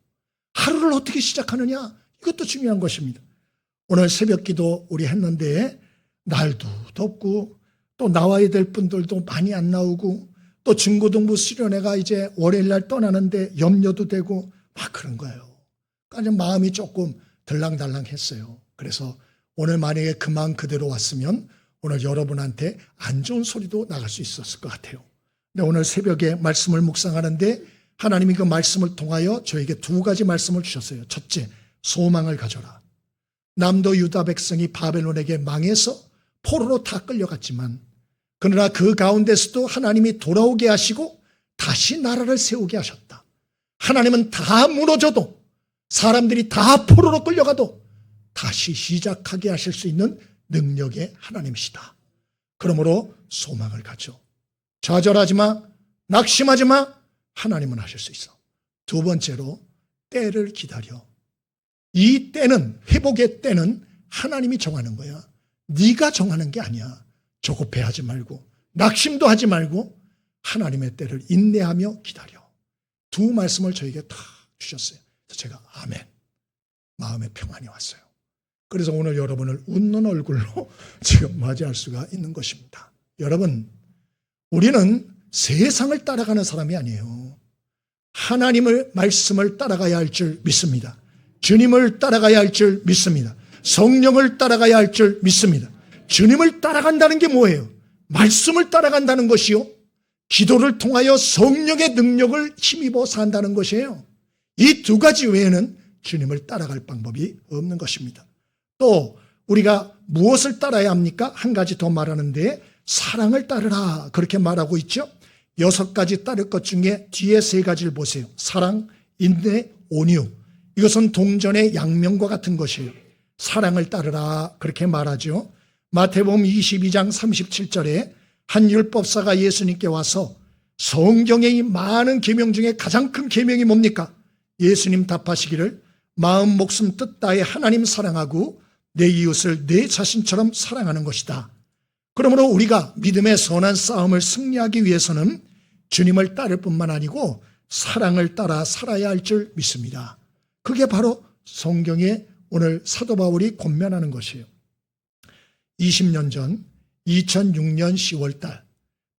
하루를 어떻게 시작하느냐 이것도 중요한 것입니다. 오늘 새벽 기도 우리 했는데 날도 덥고 또 나와야 될 분들도 많이 안 나오고 또 중고등부 수련회가 이제 월요일 날 떠나는데 염려도 되고 막 그런 거예요. 그러니까 마음이 조금 들랑달랑했어요. 그래서 오늘 만약에 그 마음 그대로 왔으면 오늘 여러분한테 안 좋은 소리도 나갈 수 있었을 것 같아요. 근데 오늘 새벽에 말씀을 묵상하는데 하나님이 그 말씀을 통하여 저에게 두 가지 말씀을 주셨어요. 첫째, 소망을 가져라. 남도 유다 백성이 바벨론에게 망해서 포로로 다 끌려갔지만 그러나 그 가운데서도 하나님이 돌아오게 하시고 다시 나라를 세우게 하셨다. 하나님은 다 무너져도 사람들이 다 포로로 끌려가도 다시 시작하게 하실 수 있는 능력의 하나님이시다. 그러므로 소망을 가져. 좌절하지 마. 낙심하지 마. 하나님은 하실 수 있어. 두 번째로 때를 기다려. 이 때는 회복의 때는 하나님이 정하는 거야. 네가 정하는 게 아니야. 조급해하지 말고 낙심도 하지 말고 하나님의 때를 인내하며 기다려. 두 말씀을 저에게 다 주셨어요. 그래서 제가 아멘. 마음에 평안이 왔어요. 그래서 오늘 여러분을 웃는 얼굴로 지금 맞이할 수가 있는 것입니다. 여러분, 우리는 세상을 따라가는 사람이 아니에요. 하나님의 말씀을 따라가야 할 줄 믿습니다. 주님을 따라가야 할 줄 믿습니다. 성령을 따라가야 할 줄 믿습니다. 주님을 따라간다는 게 뭐예요? 말씀을 따라간다는 것이요. 기도를 통하여 성령의 능력을 힘입어 산다는 것이에요. 이 두 가지 외에는 주님을 따라갈 방법이 없는 것입니다. 또 우리가 무엇을 따라야 합니까? 한 가지 더 말하는데 사랑을 따르라 그렇게 말하고 있죠. 6가지 따를 것 중에 뒤에 3가지를 보세요. 사랑, 인내, 온유. 이것은 동전의 양면과 같은 것이에요. 사랑을 따르라 그렇게 말하죠. 마태복음 22장 37절에 한 율법사가 예수님께 와서 성경의 이 많은 계명 중에 가장 큰 계명이 뭡니까? 예수님 답하시기를 마음, 목숨, 뜻 다해 하나님 사랑하고 내 이웃을 내 자신처럼 사랑하는 것이다. 그러므로 우리가 믿음의 선한 싸움을 승리하기 위해서는 주님을 따를 뿐만 아니고 사랑을 따라 살아야 할 줄 믿습니다. 그게 바로 성경에 오늘 사도 바울이 권면하는 것이에요. 20년 전 2006년 10월 달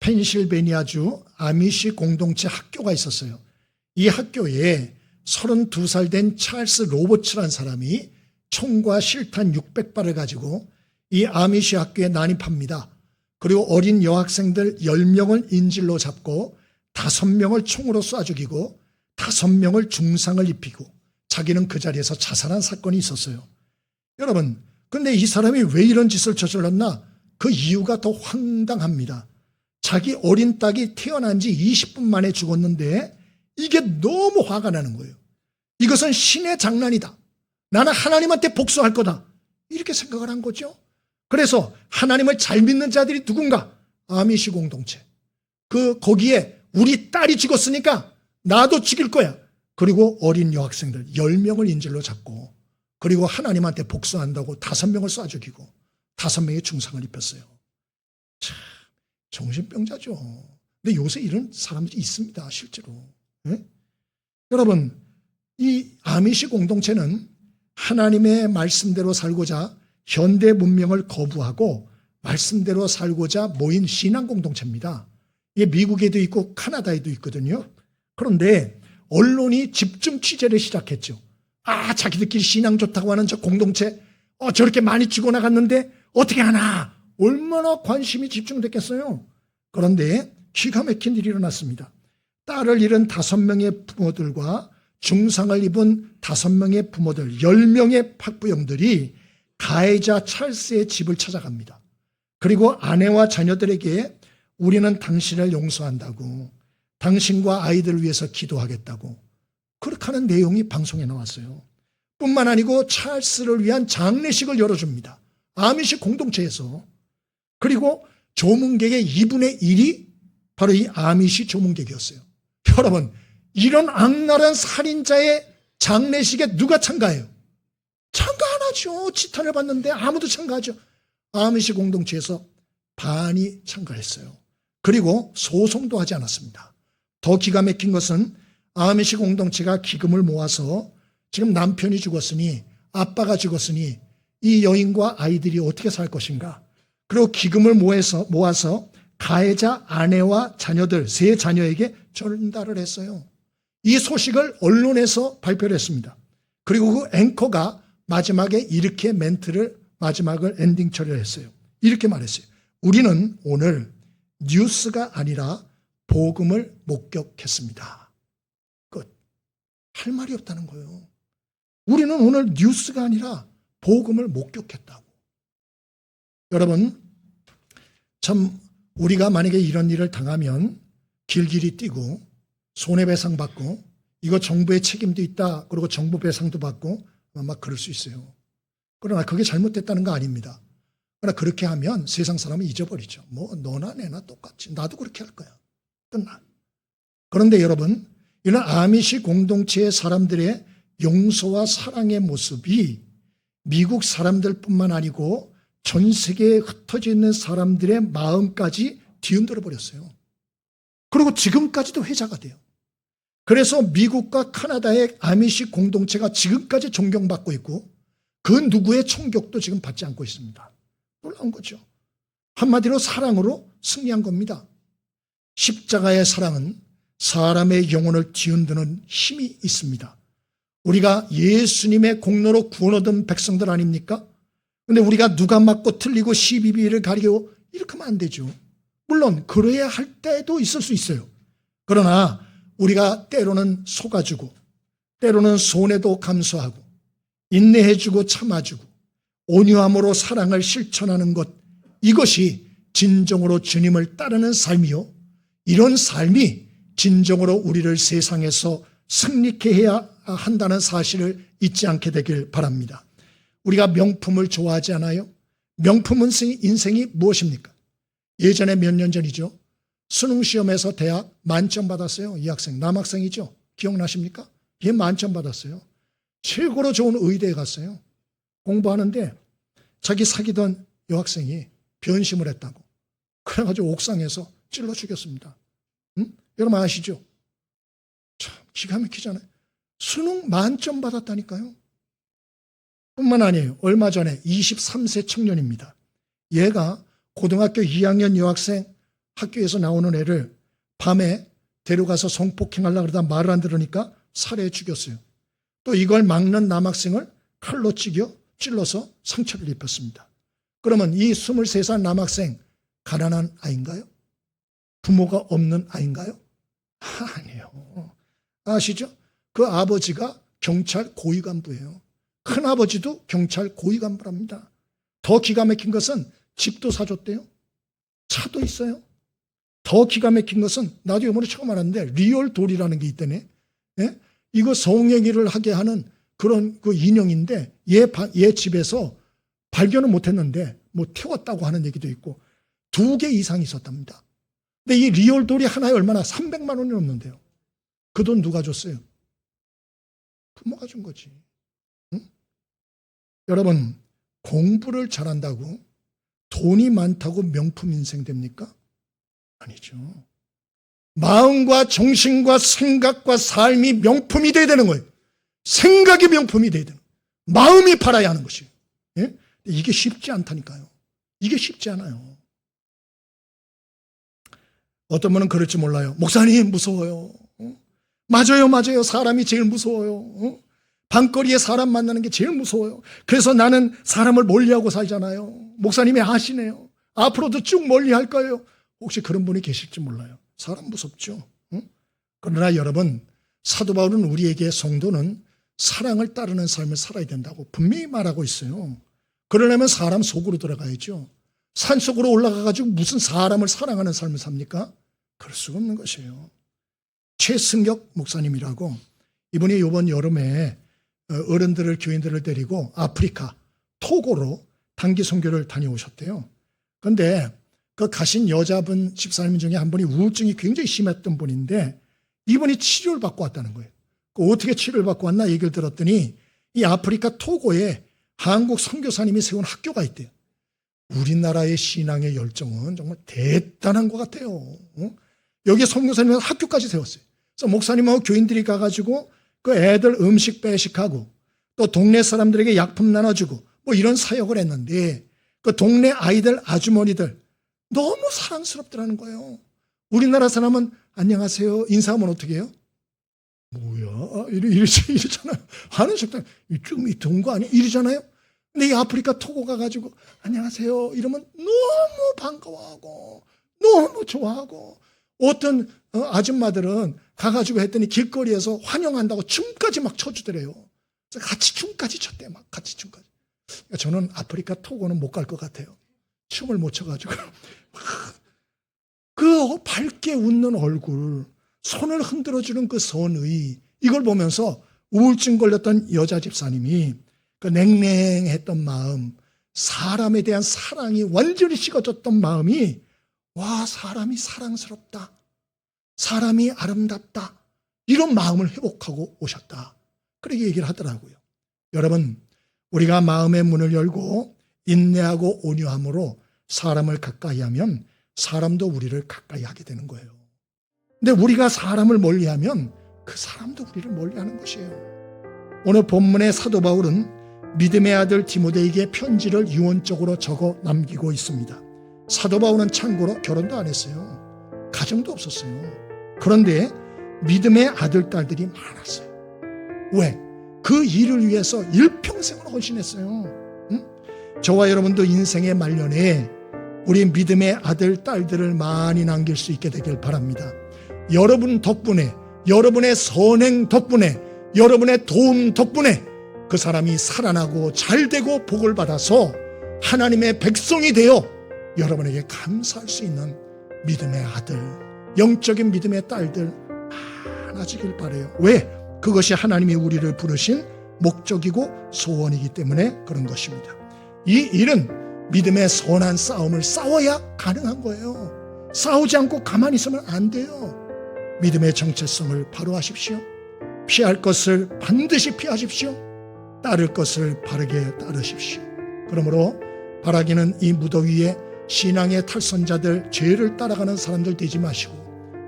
펜실베니아주 아미시 공동체 학교가 있었어요. 이 학교에 32살 된 찰스 로버츠라는 사람이 총과 실탄 600발을 가지고 이 아미시 학교에 난입합니다. 그리고 어린 여학생들 10명을 인질로 잡고 5명을 총으로 쏴 죽이고 5명을 중상을 입히고 자기는 그 자리에서 자살한 사건이 있었어요. 여러분, 근데 이 사람이 왜 이런 짓을 저질렀나? 그 이유가 더 황당합니다. 자기 어린 딸이 태어난 지 20분 만에 죽었는데 이게 너무 화가 나는 거예요. 이것은 신의 장난이다. 나는 하나님한테 복수할 거다. 이렇게 생각을 한 거죠. 그래서 하나님을 잘 믿는 자들이 누군가? 아미시 공동체. 거기에 우리 딸이 죽었으니까 나도 죽일 거야. 그리고 어린 여학생들 10명을 인질로 잡고 그리고 하나님한테 복수한다고 5명을 쏴 죽이고 5명의 중상을 입혔어요. 참 정신병자죠. 근데 요새 이런 사람들이 있습니다. 실제로. 네? 여러분, 이 아미시 공동체는 하나님의 말씀대로 살고자 현대 문명을 거부하고 말씀대로 살고자 모인 신앙 공동체입니다. 이게 미국에도 있고 카나다에도 있거든요. 그런데 언론이 집중 취재를 시작했죠. 자기들끼리 신앙 좋다고 하는 저 공동체 저렇게 많이 죽어나갔는데 어떻게 하나? 얼마나 관심이 집중됐겠어요. 그런데 기가 막힌 일이 일어났습니다. 딸을 잃은 5명의 부모들과 중상을 입은 5명의 부모들, 10명의 학부형들이 가해자 찰스의 집을 찾아갑니다. 그리고 아내와 자녀들에게 우리는 당신을 용서한다고, 당신과 아이들을 위해서 기도하겠다고 그렇게 하는 내용이 방송에 나왔어요. 뿐만 아니고 찰스를 위한 장례식을 열어줍니다. 아미시 공동체에서. 그리고 조문객의 2분의 1이 바로 이 아미시 조문객이었어요. 여러분, 이런 악랄한 살인자의 장례식에 누가 참가해요? 참가 안 하죠. 지탄을 받는데 아무도 참가하죠. 아미시 공동체에서 반이 참가했어요. 그리고 소송도 하지 않았습니다. 더 기가 막힌 것은 아미시 공동체가 기금을 모아서 지금 남편이 죽었으니 아빠가 죽었으니 이 여인과 아이들이 어떻게 살 것인가. 그리고 기금을 모아서 가해자 아내와 자녀들, 3 자녀에게 전달을 했어요. 이 소식을 언론에서 발표를 했습니다. 그리고 그 앵커가 마지막에 이렇게 멘트를 마지막을 엔딩 처리를 했어요. 이렇게 말했어요. 우리는 오늘 뉴스가 아니라 복음을 목격했습니다. 끝. 할 말이 없다는 거예요. 우리는 오늘 뉴스가 아니라 복음을 목격했다고. 여러분, 참 우리가 만약에 이런 일을 당하면 길길이 뛰고 손해배상 받고 이거 정부의 책임도 있다. 그리고 정부 배상도 받고 막 그럴 수 있어요. 그러나 그게 잘못됐다는 거 아닙니다. 그러나 그렇게 하면 세상 사람은 잊어버리죠. 뭐 너나 내나 똑같지. 나도 그렇게 할 거야. 끝나. 그런데 여러분, 이런 아미시 공동체의 사람들의 용서와 사랑의 모습이 미국 사람들뿐만 아니고 전 세계에 흩어져 있는 사람들의 마음까지 뒤흔들어 버렸어요. 그리고 지금까지도 회자가 돼요. 그래서 미국과 카나다의 아미시 공동체가 지금까지 존경받고 있고 그 누구의 총격도 지금 받지 않고 있습니다. 놀라운 거죠. 한마디로 사랑으로 승리한 겁니다. 십자가의 사랑은 사람의 영혼을 뒤흔드는 힘이 있습니다. 우리가 예수님의 공로로 구원 얻은 백성들 아닙니까? 그런데 우리가 누가 맞고 틀리고 시비비를 가리고 이렇게 하면 안 되죠. 물론 그래야 할 때도 있을 수 있어요. 그러나 우리가 때로는 속아주고 때로는 손해도 감수하고 인내해주고 참아주고 온유함으로 사랑을 실천하는 것, 이것이 진정으로 주님을 따르는 삶이요, 이런 삶이 진정으로 우리를 세상에서 승리케 해야 한다는 사실을 잊지 않게 되길 바랍니다. 우리가 명품을 좋아하지 않아요? 명품 인생이 무엇입니까? 예전에 몇 년 전이죠. 수능시험에서 대학 만점 받았어요. 이 학생, 남학생이죠. 기억나십니까? 얘 만점 받았어요. 최고로 좋은 의대에 갔어요. 공부하는데 자기 사귀던 여학생이 변심을 했다고. 그래가지고 옥상에서 찔러 죽였습니다. 여러분 아시죠? 참 기가 막히잖아요. 수능 만점 받았다니까요. 뿐만 아니에요. 얼마 전에 23세 청년입니다. 얘가 고등학교 2학년 여학생 학교에서 나오는 애를 밤에 데려가서 성폭행하려고 그러다 말을 안 들으니까 살해해 죽였어요. 또 이걸 막는 남학생을 칼로 찔러서 상처를 입혔습니다. 그러면 이 23살 남학생 가난한 아이인가요? 부모가 없는 아이인가요? 아니에요. 아시죠? 그 아버지가 경찰 고위간부예요. 큰아버지도 경찰 고위간부랍니다. 더 기가 막힌 것은 집도 사줬대요. 차도 있어요. 더 기가 막힌 것은 나도 이번에 처음 알았는데 리얼돌이라는 게 있다네. 예? 이거 성행위를 하게 하는 그런 그 인형인데 얘 집에서 발견을 못했는데 뭐 태웠다고 하는 얘기도 있고 2개 이상 있었답니다. 근데 이 리얼돌이 하나에 얼마나 300만 원이 넘는데요. 그 돈 누가 줬어요? 부모가 준 거지. 응? 여러분 공부를 잘한다고 돈이 많다고 명품 인생 됩니까? 아니죠. 마음과 정신과 생각과 삶이 명품이 돼야 되는 거예요. 생각이 명품이 돼야 되는 거예요. 마음이 팔아야 하는 것이에요. 예? 이게 쉽지 않다니까요. 이게 쉽지 않아요. 어떤 분은 그럴지 몰라요. 목사님 무서워요. 맞아요. 사람이 제일 무서워요. 밤거리에 사람 만나는 게 제일 무서워요. 그래서 나는 사람을 멀리하고 살잖아요. 목사님이 아시네요. 앞으로도 쭉 멀리할 거예요. 혹시 그런 분이 계실지 몰라요. 사람 무섭죠. 그러나 여러분 사도 바울은 우리에게 성도는 사랑을 따르는 삶을 살아야 된다고 분명히 말하고 있어요. 그러려면 사람 속으로 들어가야죠. 산속으로 올라가가지고 무슨 사람을 사랑하는 삶을 삽니까? 그럴 수가 없는 것이에요. 최승격 목사님이라고 이분이 이번 여름에 어른들을 교인들을 데리고 아프리카 토고로 단기 선교를 다녀오셨대요. 그런데 그 가신 여자분 집사님 중에 한 분이 우울증이 굉장히 심했던 분인데 이분이 치료를 받고 왔다는 거예요. 어떻게 치료를 받고 왔나 얘기를 들었더니 이 아프리카 토고에 한국 선교사님이 세운 학교가 있대요. 우리나라의 신앙의 열정은 정말 대단한 것 같아요. 여기 선교사님은 학교까지 세웠어요. 그래서 목사님하고 교인들이 가가지고 그 애들 음식 배식하고 또 동네 사람들에게 약품 나눠주고 뭐 이런 사역을 했는데 그 동네 아이들 아주머니들 너무 사랑스럽더라는 거예요. 우리나라 사람은 안녕하세요 인사하면 어떻게 해요? 뭐야 이러잖아요. 하는 식당 좀 이런 거 아니야? 이러잖아요. 근데 이 아프리카 토고 가가지고 안녕하세요 이러면 너무 반가워하고 너무 좋아하고 어떤 아줌마들은 가가지고 했더니 길거리에서 환영한다고 춤까지 막 춰주더래요. 그래서 같이 춤까지 췄대 막 같이 춤까지. 그러니까 저는 아프리카 토고는 못 갈 것 같아요. 춤을 못 춰가지고 그 밝게 웃는 얼굴, 손을 흔들어주는 그 선의 이걸 보면서 우울증 걸렸던 여자 집사님이 그 냉랭했던 마음, 사람에 대한 사랑이 완전히 식어졌던 마음이 와 사람이 사랑스럽다, 사람이 아름답다 이런 마음을 회복하고 오셨다. 그렇게 얘기를 하더라고요. 여러분 우리가 마음의 문을 열고 인내하고 온유함으로 사람을 가까이 하면 사람도 우리를 가까이 하게 되는 거예요. 근데 우리가 사람을 멀리하면 그 사람도 우리를 멀리하는 것이에요. 오늘 본문의 사도 바울은 믿음의 아들 디모데에게 편지를 유언적으로 적어 남기고 있습니다. 사도 바울은 참고로 결혼도 안 했어요. 가정도 없었어요. 그런데 믿음의 아들, 딸들이 많았어요. 왜? 그 일을 위해서 일평생을 헌신했어요. 응? 저와 여러분도 인생의 말년에 우리 믿음의 아들, 딸들을 많이 남길 수 있게 되길 바랍니다. 여러분 덕분에, 여러분의 선행 덕분에, 여러분의 도움 덕분에 그 사람이 살아나고 잘되고 복을 받아서 하나님의 백성이 되어 여러분에게 감사할 수 있는 믿음의 아들, 영적인 믿음의 딸들 많아지길 바라요. 왜? 그것이 하나님이 우리를 부르신 목적이고 소원이기 때문에 그런 것입니다. 이 일은 믿음의 선한 싸움을 싸워야 가능한 거예요. 싸우지 않고 가만히 있으면 안 돼요. 믿음의 정체성을 바로 하십시오. 피할 것을 반드시 피하십시오. 따를 것을 바르게 따르십시오. 그러므로 바라기는 이 무더위에 신앙의 탈선자들, 죄를 따라가는 사람들 되지 마시고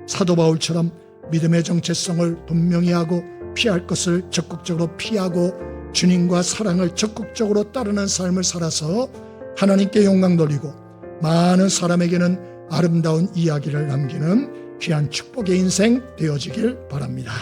사도 바울처럼 믿음의 정체성을 분명히 하고 피할 것을 적극적으로 피하고 주님과 사랑을 적극적으로 따르는 삶을 살아서 하나님께 영광 돌리고 많은 사람에게는 아름다운 이야기를 남기는 귀한 축복의 인생 되어지길 바랍니다.